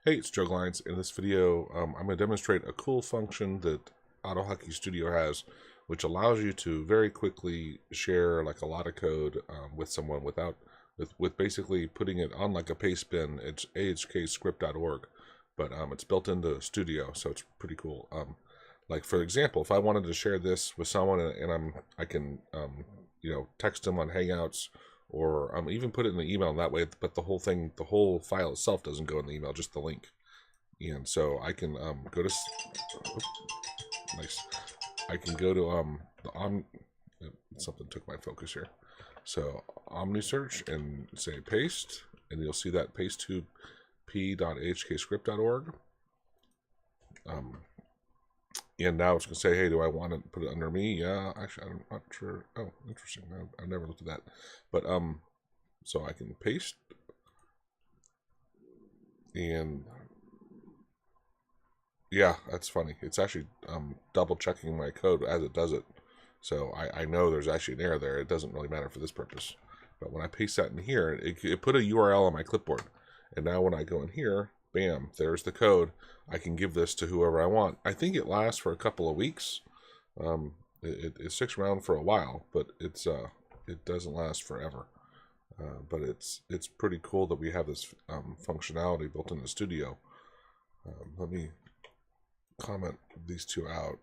Hey, it's Joe Glines. In this video, I'm going to demonstrate a cool function that AutoHotkey Studio has, which allows you to very quickly share like a lot of code with someone with basically putting it on like a Pastebin. It's AHKScript.org, but it's built into Studio, so it's pretty cool. Like for example, if I wanted to share this with someone and I can text them on Hangouts, or even put it in the email that way, but the whole file itself doesn't go in the email, just the link. And so I can go to oops, nice. I can go to something took my focus here. So OmniSearch and say paste, and you'll see that paste to p.ahkscript.org. And now it's going to say, hey, do I want to put it under me? Yeah, actually, I'm not sure. Oh, interesting. I've never looked at that. But so I can paste, and yeah, that's funny. It's actually double checking my code as it does it. So I know there's actually an error there. It doesn't really matter for this purpose. But when I paste that in here, it put a URL on my clipboard. And now when I go in here, bam, there's the code. I can give this to whoever I want. I think it lasts for a couple of weeks. It sticks around for a while, but it doesn't last forever. But it's pretty cool that we have this functionality built in the Studio. Let me comment these two out.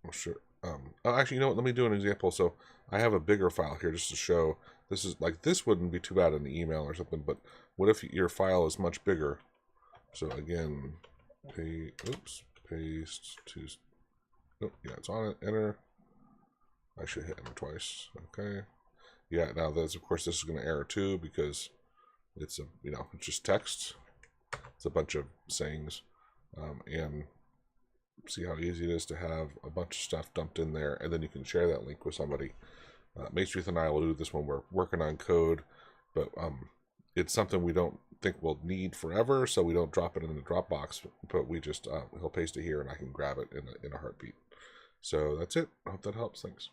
I'm sure. Actually, you know what? Let me do an example. So I have a bigger file here just to show. This is like, this wouldn't be too bad in the email or something, but what if your file is much bigger? So again, paste to. Oh, yeah, it's on it. Enter. I should hit enter twice. Okay. Yeah. Now there's, of course, this is going to error too because it's it's just text. It's a bunch of sayings, and see how easy it is to have a bunch of stuff dumped in there, and then you can share that link with somebody. Maestreeth and I will do this when we're working on code, but it's something we don't think we'll need forever, so we don't drop it in the Dropbox, but we just he'll paste it here and I can grab it in a heartbeat. So that's it. I hope that helps. Thanks.